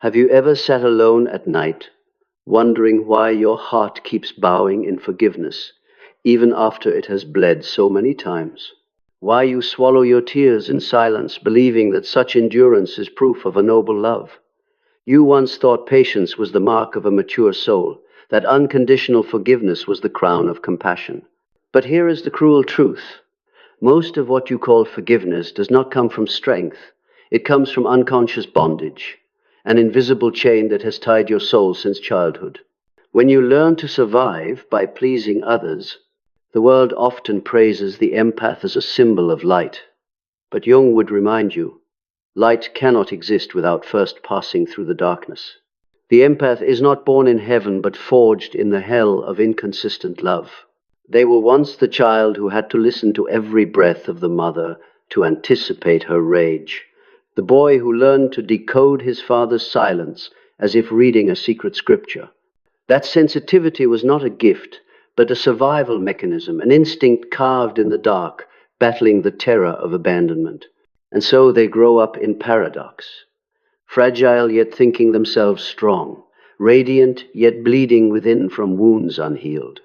Have you ever sat alone at night, wondering why your heart keeps bowing in forgiveness, even after it has bled so many times? Why you swallow your tears in silence, believing that such endurance is proof of a noble love? You once thought patience was the mark of a mature soul, that unconditional forgiveness was the crown of compassion. But here is the cruel truth. Most of what you call forgiveness does not come from strength. It comes from unconscious bondage, an invisible chain that has tied your soul since childhood. When you learn to survive by pleasing others, the world often praises the empath as a symbol of light. But Jung would remind you, light cannot exist without first passing through the darkness. The empath is not born in heaven, but forged in the hell of inconsistent love. They were once the child who had to listen to every breath of the mother to anticipate her rage. The boy who learned to decode his father's silence as if reading a secret scripture. That sensitivity was not a gift, but a survival mechanism, an instinct carved in the dark, battling the terror of abandonment. And so they grow up in paradox, fragile yet thinking themselves strong, radiant yet bleeding within from wounds unhealed.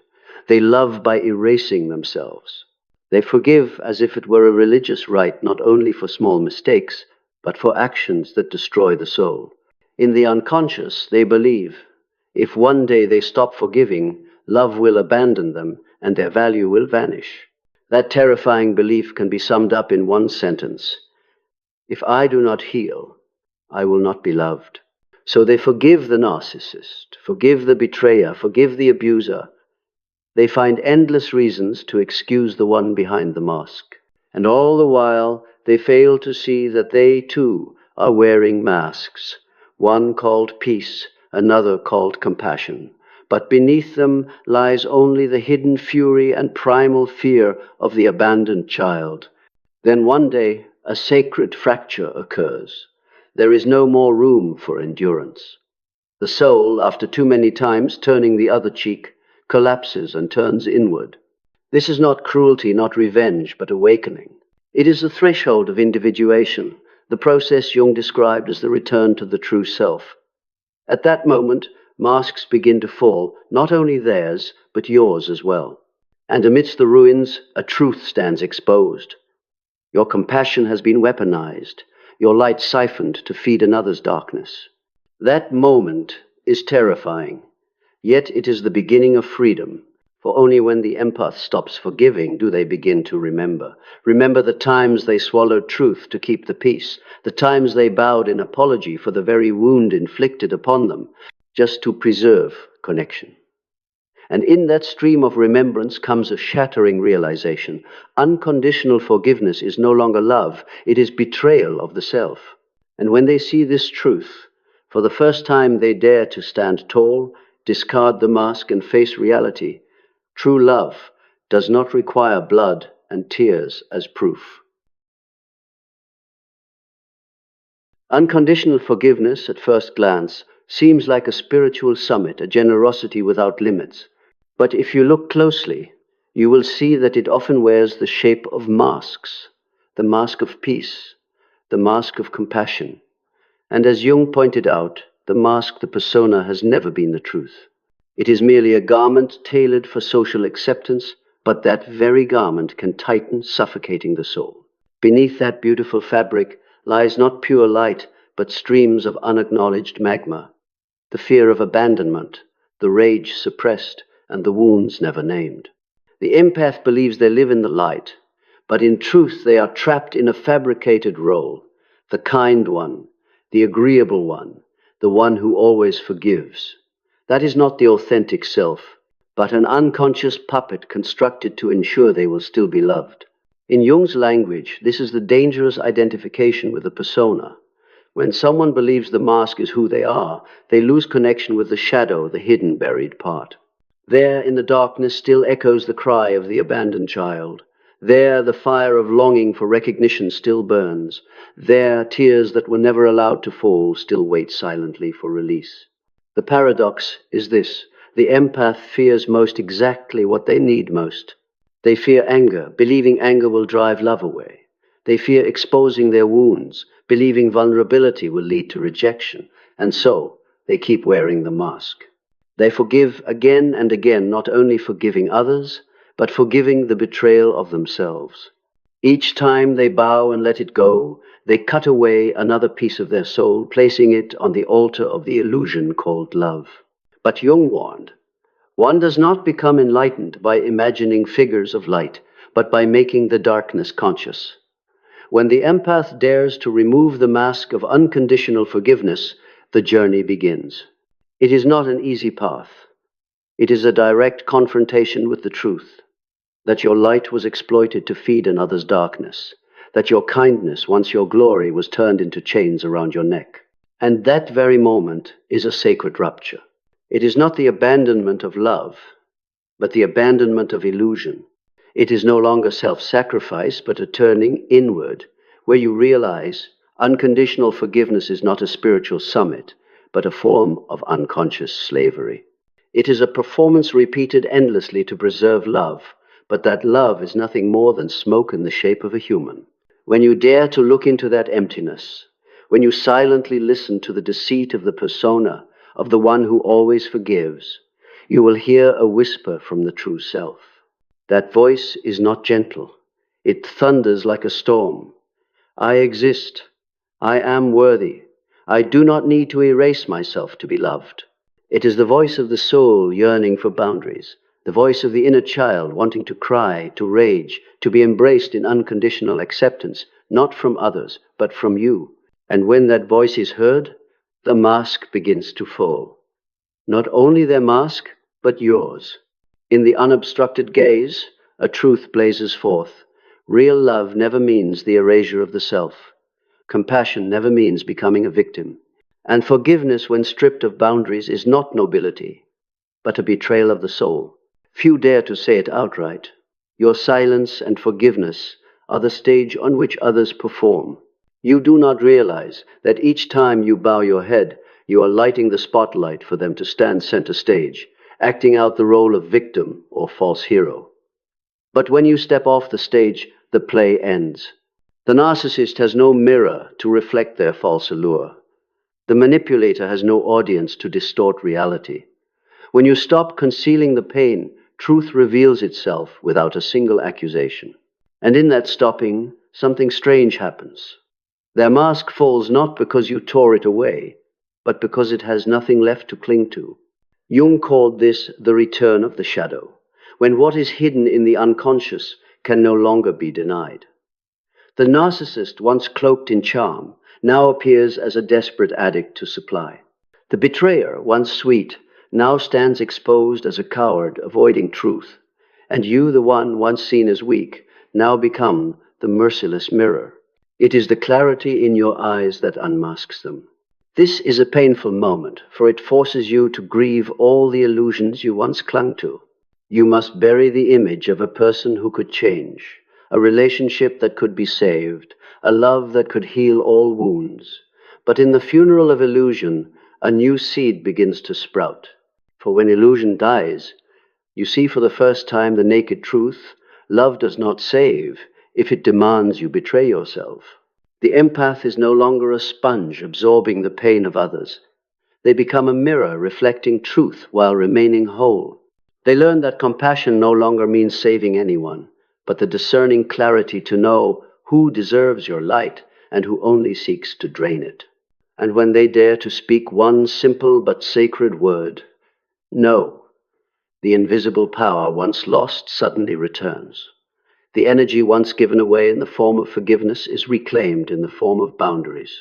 They love by erasing themselves. They forgive as if it were a religious rite, not only for small mistakes, but for actions that destroy the soul. In the unconscious, they believe, if one day they stop forgiving, love will abandon them and their value will vanish. That terrifying belief can be summed up in one sentence: if I do not heal, I will not be loved. So they forgive the narcissist, forgive the betrayer, forgive the abuser. They find endless reasons to excuse the one behind the mask. And all the while, they fail to see that they too are wearing masks, one called peace, another called compassion. But beneath them lies only the hidden fury and primal fear of the abandoned child. Then one day, a sacred fracture occurs. There is no more room for endurance. The soul, after too many times turning the other cheek, collapses and turns inward. This is not cruelty, not revenge, but awakening. It is the threshold of individuation, the process Jung described as the return to the true self. At that moment, masks begin to fall, not only theirs, but yours as well. And amidst the ruins, a truth stands exposed. Your compassion has been weaponized, your light siphoned to feed another's darkness. That moment is terrifying, yet it is the beginning of freedom, for only when the empath stops forgiving do they begin to remember. Remember the times they swallowed truth to keep the peace, the times they bowed in apology for the very wound inflicted upon them, just to preserve connection. And in that stream of remembrance comes a shattering realization. Unconditional forgiveness is no longer love, it is betrayal of the self. And when they see this truth, for the first time they dare to stand tall, discard the mask and face reality. True love does not require blood and tears as proof. Unconditional forgiveness, at first glance, seems like a spiritual summit, a generosity without limits. But if you look closely, you will see that it often wears the shape of masks, the mask of peace, the mask of compassion. And as Jung pointed out, the mask, the persona, has never been the truth. It is merely a garment tailored for social acceptance, but that very garment can tighten, suffocating the soul. Beneath that beautiful fabric lies not pure light, but streams of unacknowledged magma, the fear of abandonment, the rage suppressed, and the wounds never named. The empath believes they live in the light, but in truth they are trapped in a fabricated role, the kind one, the agreeable one, the one who always forgives. That is not the authentic self, but an unconscious puppet constructed to ensure they will still be loved. In Jung's language, this is the dangerous identification with the persona. When someone believes the mask is who they are, they lose connection with the shadow, the hidden, buried part. There in the darkness still echoes the cry of the abandoned child. There the fire of longing for recognition still burns. There tears that were never allowed to fall still wait silently for release. The paradox is this: the empath fears most exactly what they need most. They fear anger, believing anger will drive love away. They fear exposing their wounds, believing vulnerability will lead to rejection, and so they keep wearing the mask. They forgive again and again, not only forgiving others, but forgiving the betrayal of themselves. Each time they bow and let it go, they cut away another piece of their soul, placing it on the altar of the illusion called love. But Jung warned, one does not become enlightened by imagining figures of light, but by making the darkness conscious. When the empath dares to remove the mask of unconditional forgiveness, the journey begins. It is not an easy path. It is a direct confrontation with the truth that your light was exploited to feed another's darkness, that your kindness, once your glory, was turned into chains around your neck. And that very moment is a sacred rupture. It is not the abandonment of love, but the abandonment of illusion. It is no longer self-sacrifice, but a turning inward, where you realize unconditional forgiveness is not a spiritual summit, but a form of unconscious slavery. It is a performance repeated endlessly to preserve love, but that love is nothing more than smoke in the shape of a human. When you dare to look into that emptiness, when you silently listen to the deceit of the persona of the one who always forgives, you will hear a whisper from the true self. That voice is not gentle. It thunders like a storm. I exist. I am worthy. I do not need to erase myself to be loved. It is the voice of the soul yearning for boundaries, the voice of the inner child wanting to cry, to rage, to be embraced in unconditional acceptance, not from others, but from you. And when that voice is heard, the mask begins to fall. Not only their mask, but yours. In the unobstructed gaze, a truth blazes forth. Real love never means the erasure of the self. Compassion never means becoming a victim. And forgiveness, when stripped of boundaries, is not nobility, but a betrayal of the soul. Few dare to say it outright. Your silence and forgiveness are the stage on which others perform. You do not realize that each time you bow your head, you are lighting the spotlight for them to stand center stage, acting out the role of victim or false hero. But when you step off the stage, the play ends. The narcissist has no mirror to reflect their false allure. The manipulator has no audience to distort reality. When you stop concealing the pain, truth reveals itself without a single accusation. And in that stopping, something strange happens. Their mask falls not because you tore it away, but because it has nothing left to cling to. Jung called this the return of the shadow, when what is hidden in the unconscious can no longer be denied. The narcissist, once cloaked in charm, now appears as a desperate addict to supply. The betrayer, once sweet, now stands exposed as a coward avoiding truth. And you, the one once seen as weak, now become the merciless mirror. It is the clarity in your eyes that unmasks them. This is a painful moment, for it forces you to grieve all the illusions you once clung to. You must bury the image of a person who could change, a relationship that could be saved, a love that could heal all wounds. But in the funeral of illusion, a new seed begins to sprout. For when illusion dies, you see for the first time the naked truth. Love does not save if it demands you betray yourself. The empath is no longer a sponge absorbing the pain of others. They become a mirror reflecting truth while remaining whole. They learn that compassion no longer means saving anyone, but the discerning clarity to know who deserves your light and who only seeks to drain it. And when they dare to speak one simple but sacred word, no, the invisible power once lost suddenly returns. The energy once given away in the form of forgiveness is reclaimed in the form of boundaries.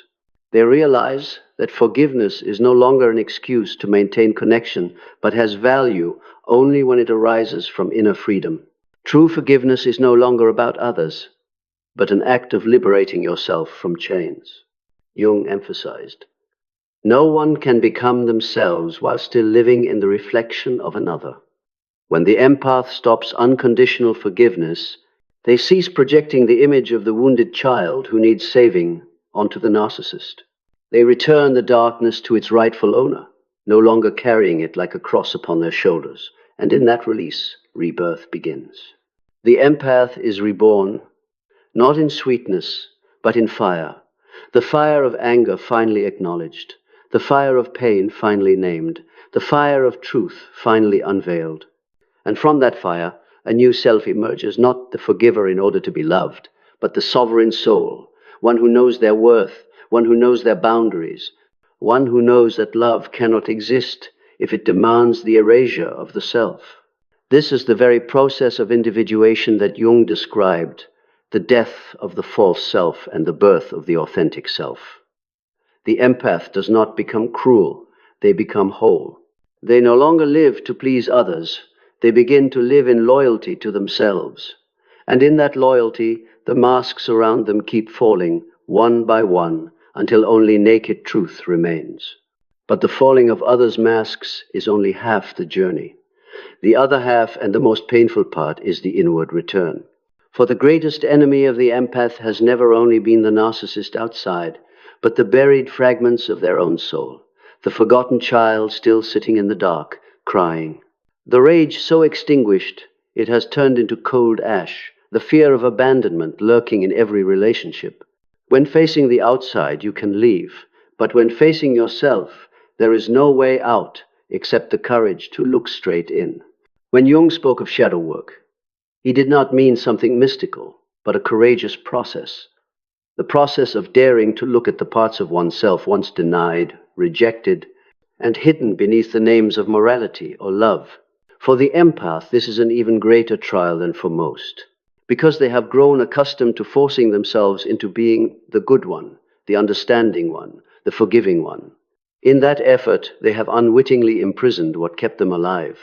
They realize that forgiveness is no longer an excuse to maintain connection, but has value only when it arises from inner freedom. True forgiveness is no longer about others, but an act of liberating yourself from chains. Jung emphasized, no one can become themselves while still living in the reflection of another. When the empath stops unconditional forgiveness, they cease projecting the image of the wounded child who needs saving onto the narcissist. They return the darkness to its rightful owner, no longer carrying it like a cross upon their shoulders, and in that release, rebirth begins. The empath is reborn, not in sweetness, but in fire. The fire of anger finally acknowledged, the fire of pain finally named, the fire of truth finally unveiled. And from that fire, a new self emerges, not the forgiver in order to be loved, but the sovereign soul, one who knows their worth, one who knows their boundaries, one who knows that love cannot exist if it demands the erasure of the self. This is the very process of individuation that Jung described, the death of the false self and the birth of the authentic self. The empath does not become cruel, they become whole. They no longer live to please others, they begin to live in loyalty to themselves. And in that loyalty, the masks around them keep falling, one by one, until only naked truth remains. But the falling of others' masks is only half the journey. The other half, and the most painful part, is the inward return. For the greatest enemy of the empath has never only been the narcissist outside, but the buried fragments of their own soul, the forgotten child still sitting in the dark, crying. The rage so extinguished, it has turned into cold ash, the fear of abandonment lurking in every relationship. When facing the outside, you can leave, but when facing yourself, there is no way out except the courage to look straight in. When Jung spoke of shadow work, he did not mean something mystical, but a courageous process. The process of daring to look at the parts of oneself once denied, rejected, and hidden beneath the names of morality or love. For the empath, this is an even greater trial than for most, because they have grown accustomed to forcing themselves into being the good one, the understanding one, the forgiving one. In that effort, they have unwittingly imprisoned what kept them alive.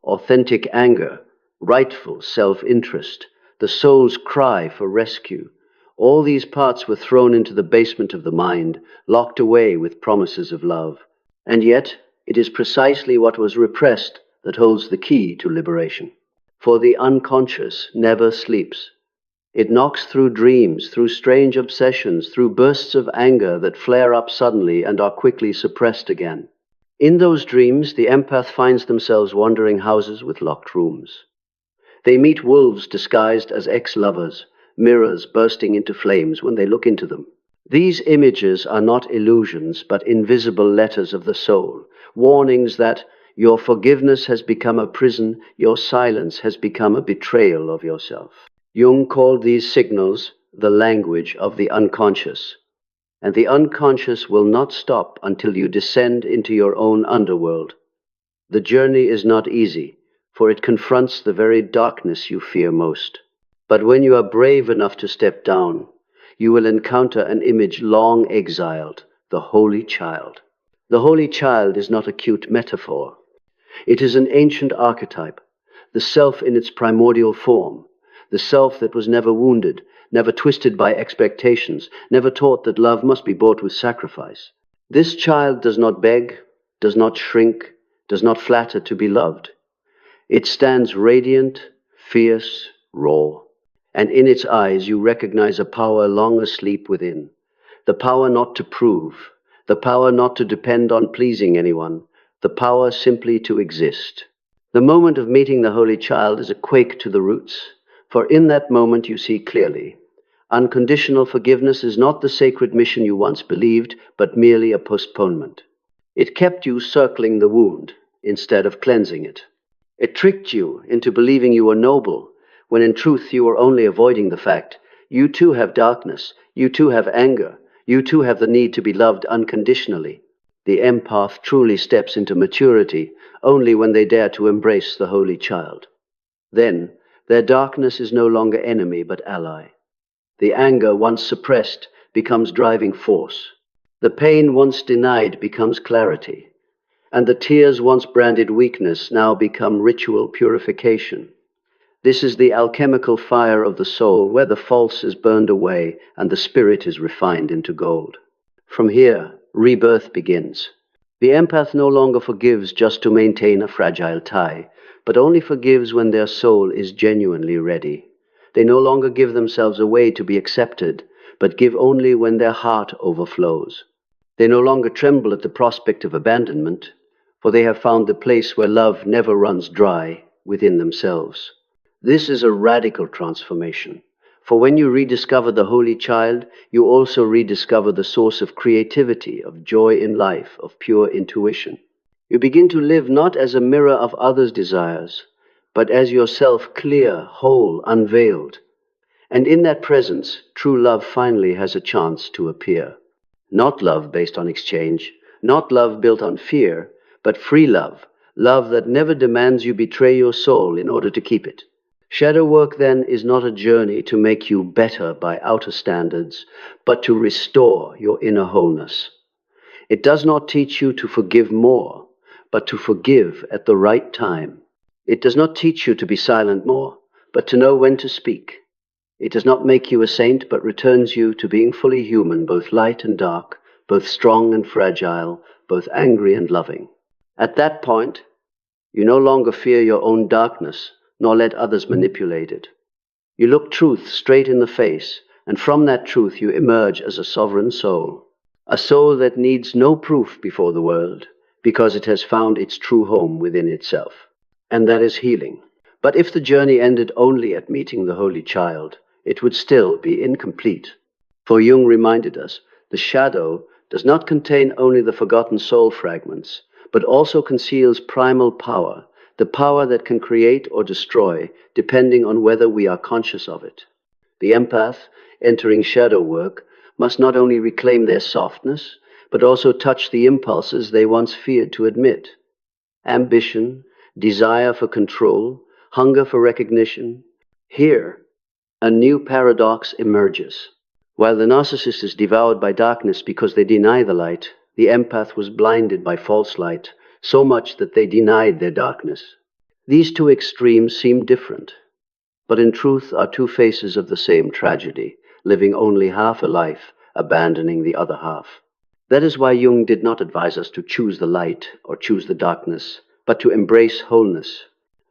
Authentic anger, rightful self-interest, the soul's cry for rescue. All these parts were thrown into the basement of the mind, locked away with promises of love. And yet, it is precisely what was repressed that holds the key to liberation. For the unconscious never sleeps. It knocks through dreams, through strange obsessions, through bursts of anger that flare up suddenly and are quickly suppressed again. In those dreams, the empath finds themselves wandering houses with locked rooms. They meet wolves disguised as ex-lovers, mirrors bursting into flames when they look into them. These images are not illusions, but invisible letters of the soul, warnings that your forgiveness has become a prison, your silence has become a betrayal of yourself. Jung called these signals the language of the unconscious. And the unconscious will not stop until you descend into your own underworld. The journey is not easy, for it confronts the very darkness you fear most. But when you are brave enough to step down, you will encounter an image long exiled, the Holy Child. The Holy Child is not a cute metaphor. It is an ancient archetype, the self in its primordial form, the self that was never wounded, never twisted by expectations, never taught that love must be bought with sacrifice. This child does not beg, does not shrink, does not flatter to be loved. It stands radiant, fierce, raw, and in its eyes you recognize a power long asleep within, the power not to prove, the power not to depend on pleasing anyone, the power simply to exist. The moment of meeting the Holy Child is a quake to the roots, for in that moment you see clearly. Unconditional forgiveness is not the sacred mission you once believed, but merely a postponement. It kept you circling the wound instead of cleansing it. It tricked you into believing you were noble, when in truth you were only avoiding the fact. You too have darkness, you too have anger, you too have the need to be loved unconditionally. The empath truly steps into maturity only when they dare to embrace the Holy Child. Then, their darkness is no longer enemy but ally. The anger once suppressed becomes driving force. The pain once denied becomes clarity. And the tears once branded weakness now become ritual purification. This is the alchemical fire of the soul, where the false is burned away and the spirit is refined into gold. From here, rebirth begins. The empath no longer forgives just to maintain a fragile tie, but only forgives when their soul is genuinely ready. They no longer give themselves away to be accepted, but give only when their heart overflows. They no longer tremble at the prospect of abandonment, for they have found the place where love never runs dry within themselves. This is a radical transformation, For when you rediscover the Holy Child, you also rediscover the source of creativity, of joy in life, of pure intuition. You begin to live not as a mirror of others' desires, but as yourself, clear, whole, unveiled. And in that presence, true love finally has a chance to appear. Not love based on exchange, not love built on fear, but free love, love that never demands you betray your soul in order to keep it. Shadow work, then, is not a journey to make you better by outer standards, but to restore your inner wholeness. It does not teach you to forgive more, but to forgive at the right time. It does not teach you to be silent more, but to know when to speak. It does not make you a saint, but returns you to being fully human, both light and dark, both strong and fragile, both angry and loving. At that point, you no longer fear your own darkness, nor let others manipulate it. You look truth straight in the face, and from that truth you emerge as a sovereign soul. A soul that needs no proof before the world, because it has found its true home within itself. And that is healing. But if the journey ended only at meeting the Holy Child, it would still be incomplete. For Jung reminded us, the shadow does not contain only the forgotten soul fragments, but also conceals primal power, the power that can create or destroy, depending on whether we are conscious of it. The empath, entering shadow work, must not only reclaim their softness, but also touch the impulses they once feared to admit. Ambition, desire for control, hunger for recognition. Here, a new paradox emerges. While the narcissist is devoured by darkness because they deny the light, the empath was blinded by false light, so much that they denied their darkness. These two extremes seem different, but in truth are two faces of the same tragedy, living only half a life, abandoning the other half. That is why Jung did not advise us to choose the light or choose the darkness, but to embrace wholeness.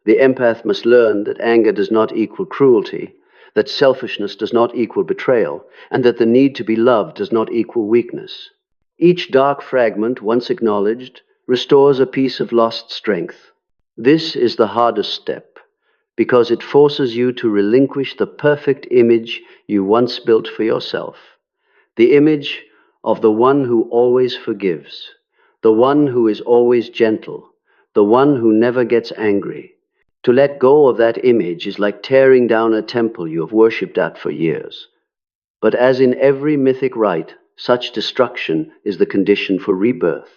The empath must learn that anger does not equal cruelty, that selfishness does not equal betrayal, and that the need to be loved does not equal weakness. Each dark fragment, once acknowledged, restores a piece of lost strength. This is the hardest step, because it forces you to relinquish the perfect image you once built for yourself, the image of the one who always forgives, the one who is always gentle, the one who never gets angry. To let go of that image is like tearing down a temple you have worshipped at for years. But as in every mythic rite, such destruction is the condition for rebirth.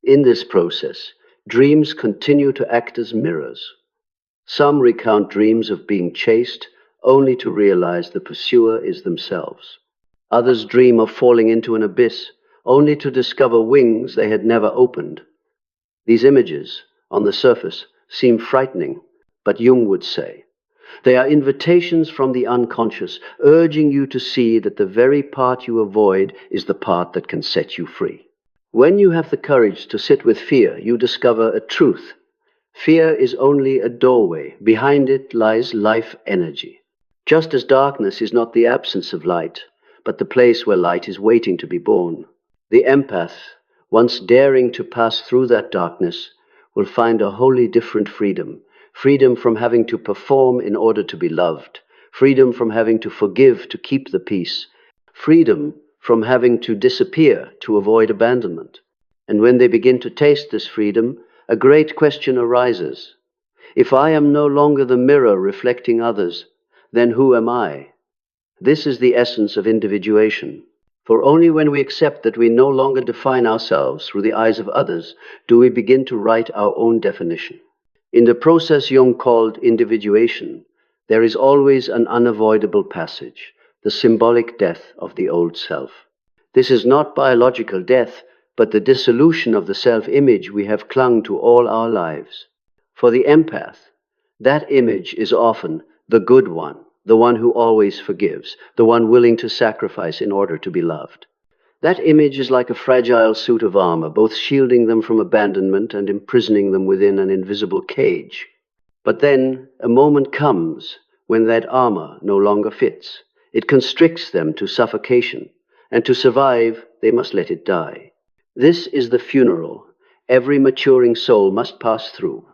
In this process, dreams continue to act as mirrors. Some recount dreams of being chased, only to realize the pursuer is themselves. Others dream of falling into an abyss, only to discover wings they had never opened. These images, on the surface, seem frightening, but Jung would say, they are invitations from the unconscious, urging you to see that the very part you avoid is the part that can set you free. When you have the courage to sit with fear, you discover a truth. Fear is only a doorway. Behind it lies life energy. Just as darkness is not the absence of light, but the place where light is waiting to be born. The empath, once daring to pass through that darkness, will find a wholly different freedom. Freedom from having to perform in order to be loved. Freedom from having to forgive to keep the peace. Freedom from having to disappear to avoid abandonment. And when they begin to taste this freedom, a great question arises. If I am no longer the mirror reflecting others, then who am I? This is the essence of individuation. For only when we accept that we no longer define ourselves through the eyes of others do we begin to write our own definition. In the process Jung called individuation, there is always an unavoidable passage, the symbolic death of the old self. This is not biological death, but the dissolution of the self-image we have clung to all our lives. For the empath, that image is often the good one, the one who always forgives, the one willing to sacrifice in order to be loved. That image is like a fragile suit of armor, both shielding them from abandonment and imprisoning them within an invisible cage. But then a moment comes when that armor no longer fits. It constricts them to suffocation, and to survive, they must let it die. This is the funeral every maturing soul must pass through,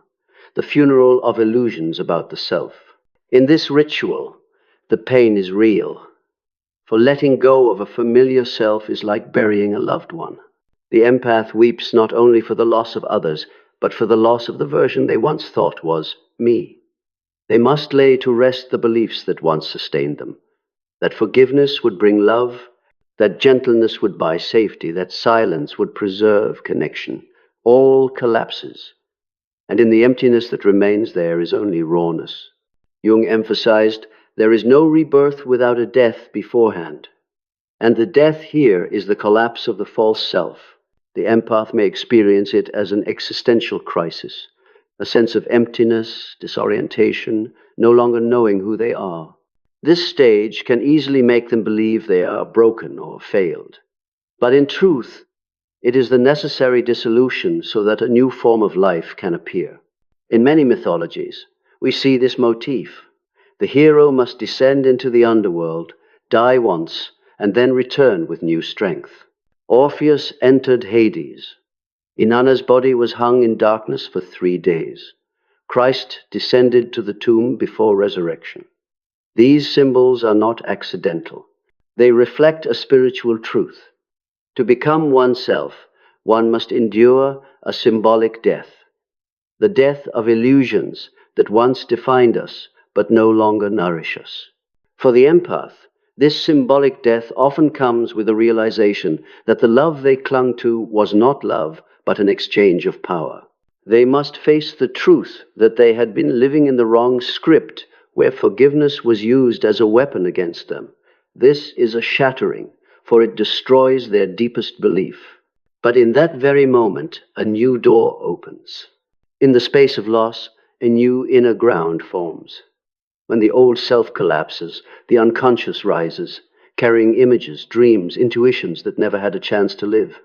the funeral of illusions about the self. In this ritual, The pain is real, for letting go of a familiar self is like burying a loved one. The empath weeps not only for the loss of others, but for the loss of the version they once thought was me. They must lay to rest the beliefs that once sustained them, that forgiveness would bring love, that gentleness would buy safety, that silence would preserve connection. All collapses, and in the emptiness that remains there is only rawness. Jung emphasized, there is no rebirth without a death beforehand. And the death here is the collapse of the false self. The empath may experience it as an existential crisis, a sense of emptiness, disorientation, no longer knowing who they are. This stage can easily make them believe they are broken or failed. But in truth, it is the necessary dissolution so that a new form of life can appear. In many mythologies, we see this motif. The hero must descend into the underworld, die once, and then return with new strength. Orpheus entered Hades. Inanna's body was hung in darkness for 3 days. Christ descended to the tomb before resurrection. These symbols are not accidental. They reflect a spiritual truth. To become oneself, one must endure a symbolic death, the death of illusions that once defined us but no longer nourish us. For the empath, this symbolic death often comes with the realization that the love they clung to was not love, but an exchange of power. They must face the truth that they had been living in the wrong script, where forgiveness was used as a weapon against them. This is a shattering, for it destroys their deepest belief. But in that very moment, a new door opens. In the space of loss, a new inner ground forms. When the old self collapses, the unconscious rises, carrying images, dreams, intuitions that never had a chance to live.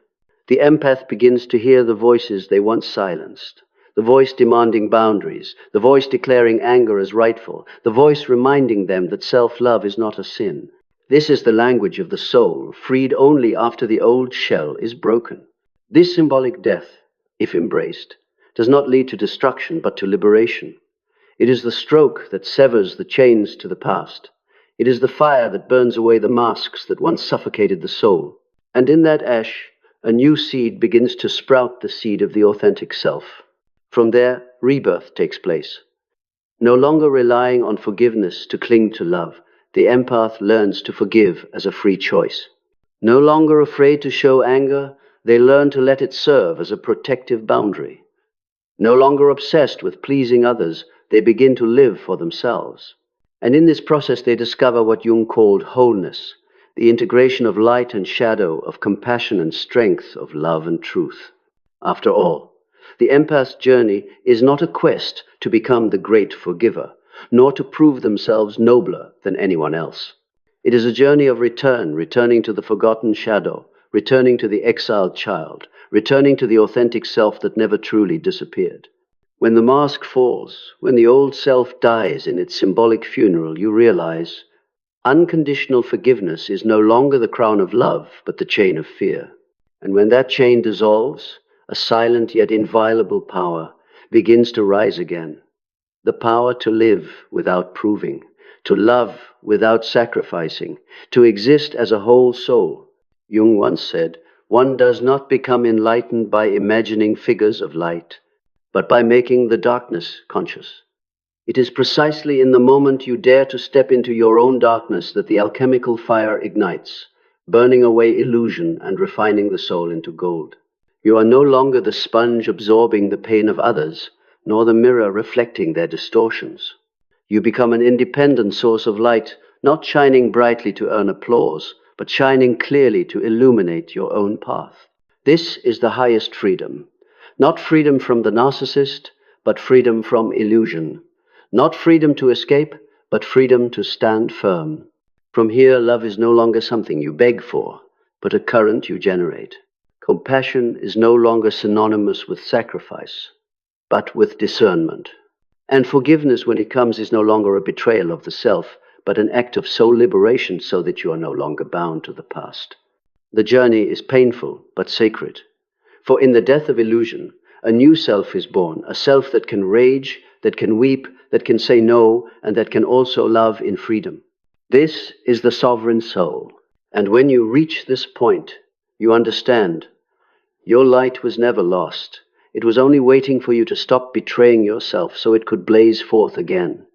The empath begins to hear the voices they once silenced, the voice demanding boundaries, the voice declaring anger as rightful, the voice reminding them that self-love is not a sin. This is the language of the soul, freed only after the old shell is broken. This symbolic death, if embraced, does not lead to destruction but to liberation. It is the stroke that severs the chains to the past. It is the fire that burns away the masks that once suffocated the soul. And in that ash, a new seed begins to sprout, the seed of the authentic self. From there, rebirth takes place. No longer relying on forgiveness to cling to love, the empath learns to forgive as a free choice. No longer afraid to show anger, they learn to let it serve as a protective boundary. No longer obsessed with pleasing others, they begin to live for themselves. And in this process they discover what Jung called wholeness, the integration of light and shadow, of compassion and strength, of love and truth. After all, the empath's journey is not a quest to become the great forgiver, nor to prove themselves nobler than anyone else. It is a journey of returning to the forgotten shadow, returning to the exiled child, returning to the authentic self that never truly disappeared. When the mask falls, when the old self dies in its symbolic funeral, you realize unconditional forgiveness is no longer the crown of love, but the chain of fear. And when that chain dissolves, a silent yet inviolable power begins to rise again. The power to live without proving, to love without sacrificing, to exist as a whole soul. Jung once said, one does not become enlightened by imagining figures of light, but by making the darkness conscious. It is precisely in the moment you dare to step into your own darkness that the alchemical fire ignites, burning away illusion and refining the soul into gold. You are no longer the sponge absorbing the pain of others, nor the mirror reflecting their distortions. You become an independent source of light, not shining brightly to earn applause, but shining clearly to illuminate your own path. This is the highest freedom. Not freedom from the narcissist, but freedom from illusion. Not freedom to escape, but freedom to stand firm. From here, love is no longer something you beg for, but a current you generate. Compassion is no longer synonymous with sacrifice, but with discernment. And forgiveness, when it comes, is no longer a betrayal of the self, but an act of soul liberation so that you are no longer bound to the past. The journey is painful, but sacred. For in the death of illusion, a new self is born, a self that can rage, that can weep, that can say no, and that can also love in freedom. This is the sovereign soul, and when you reach this point, you understand your light was never lost. It was only waiting for you to stop betraying yourself so it could blaze forth again.